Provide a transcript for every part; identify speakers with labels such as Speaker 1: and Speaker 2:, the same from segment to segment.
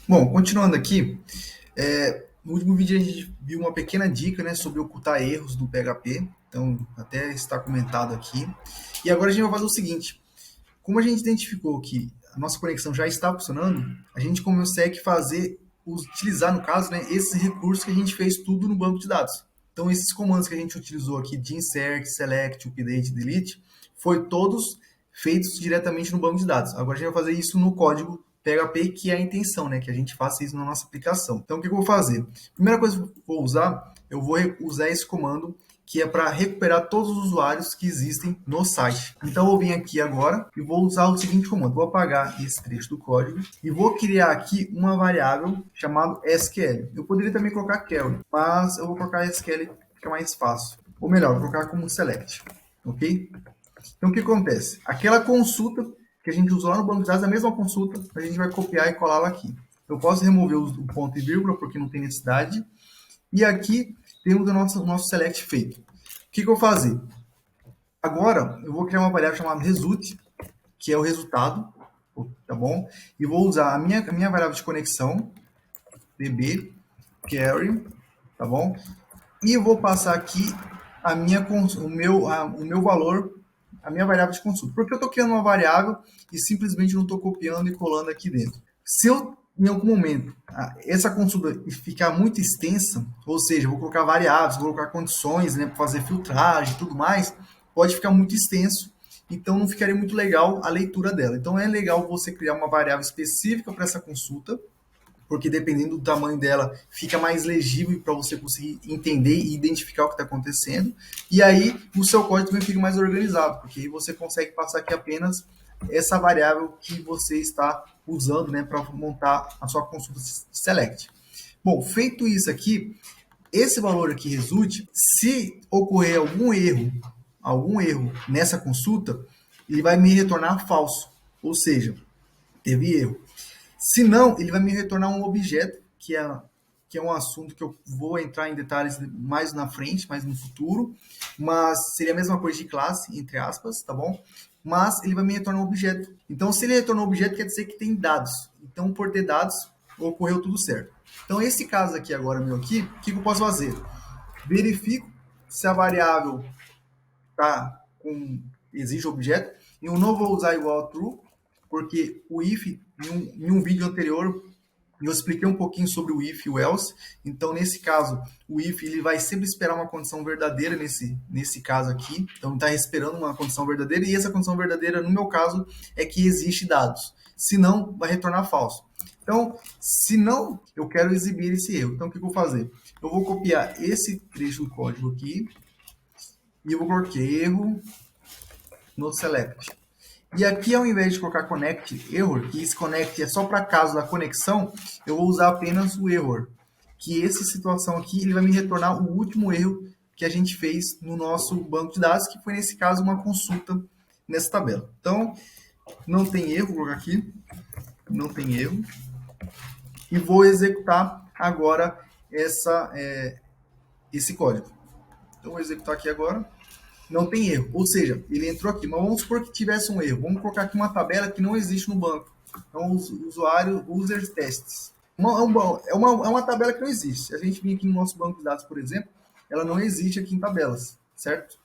Speaker 1: Bom, continuando aqui, no último vídeo a gente viu uma pequena dica, né, sobre ocultar erros do PHP, então até está comentado aqui. E agora a gente vai fazer o seguinte, como a gente identificou que a nossa conexão já está funcionando, a gente consegue utilizar no caso, né, esses recursos que a gente fez tudo no banco de dados. Então esses comandos que a gente utilizou aqui de insert, select, update, delete, foi todos feitos diretamente no banco de dados. Agora a gente vai fazer isso no código PHP, que é a intenção, né? Que a gente faça isso na nossa aplicação. Então, o que eu vou fazer? Primeira coisa que eu vou usar, eu vou usar esse comando que é para recuperar todos os usuários que existem no site. Então, eu vou vir aqui agora e vou usar o seguinte comando. Vou apagar esse trecho do código e vou criar aqui uma variável chamada SQL. Eu poderia também colocar query, mas eu vou colocar SQL, fica mais fácil. Ou melhor, vou colocar como select. Ok? Então, o que acontece? Aquela consulta que a gente usou lá no banco de dados, a mesma consulta, a gente vai copiar e colar ela aqui. Eu posso remover o ponto e vírgula, porque não tem necessidade. E aqui temos o nosso select feito. O que eu vou fazer? Agora, eu vou criar uma variável chamada result, que é o resultado, tá bom? E vou usar a minha variável de conexão, db, carry, tá bom? E eu vou passar aqui o meu valor, a minha variável de consulta. Porque eu estou criando uma variável e simplesmente não estou copiando e colando aqui dentro. Se eu, em algum momento, essa consulta ficar muito extensa, ou seja, vou colocar variáveis, vou colocar condições, né, para fazer filtragem e tudo mais, pode ficar muito extenso, então não ficaria muito legal a leitura dela. Então é legal você criar uma variável específica para essa consulta, porque dependendo do tamanho dela, fica mais legível para você conseguir entender e identificar o que está acontecendo. E aí o seu código também fica mais organizado, porque aí você consegue passar aqui apenas essa variável que você está usando, né, para montar a sua consulta select. Bom, feito isso aqui, esse valor aqui resulte, se ocorrer algum erro nessa consulta, ele vai me retornar falso, ou seja, teve erro. Se não, ele vai me retornar um objeto, que é um assunto que eu vou entrar em detalhes mais na frente, mais no futuro, mas seria a mesma coisa de classe, entre aspas, tá bom? Mas ele vai me retornar um objeto. Então, se ele retornou um objeto, quer dizer que tem dados. Então, por ter dados, ocorreu tudo certo. Então, esse caso aqui agora, meu aqui, o que eu posso fazer? Verifico se a variável exige objeto, e eu não vou usar igual a true, porque o if, em um vídeo anterior, eu expliquei um pouquinho sobre o if e o else. Então, nesse caso, o if ele vai sempre esperar uma condição verdadeira nesse caso aqui. Então, está esperando uma condição verdadeira, e essa condição verdadeira, no meu caso, é que existe dados. Se não, vai retornar falso. Então, se não, eu quero exibir esse erro. Então, o que eu vou fazer? Eu vou copiar esse trecho do código aqui e eu vou colocar erro no select. E aqui, ao invés de colocar connect error, que esse connect é só para caso da conexão, eu vou usar apenas o error. Que essa situação aqui, ele vai me retornar o último erro que a gente fez no nosso banco de dados, que foi, nesse caso, uma consulta nessa tabela. Então, não tem erro, vou colocar aqui, não tem erro. E vou executar agora esse código. Então, vou executar aqui agora. Não tem erro. Ou seja, ele entrou aqui, mas vamos supor que tivesse um erro. Vamos colocar aqui uma tabela que não existe no banco. Então, usuário, users, tests. É uma tabela que não existe. Se a gente vir aqui no nosso banco de dados, por exemplo, ela não existe aqui em tabelas, certo?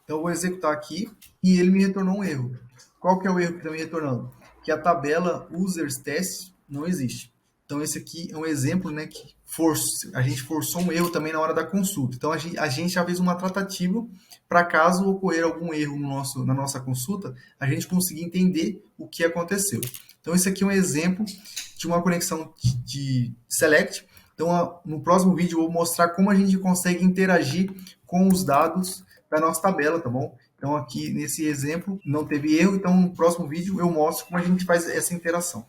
Speaker 1: Então, eu vou executar aqui e ele me retornou um erro. Qual que é o erro que está me retornando? Que a tabela users test não existe. Então, esse aqui é um exemplo, né, que a gente forçou um erro também na hora da consulta. Então, a gente já fez uma tratativa para caso ocorrer algum erro na nossa consulta, a gente conseguir entender o que aconteceu. Então, esse aqui é um exemplo de uma conexão de select. Então, no próximo vídeo, eu vou mostrar como a gente consegue interagir com os dados da nossa tabela, tá bom? Então, aqui nesse exemplo, não teve erro. Então, no próximo vídeo, eu mostro como a gente faz essa interação.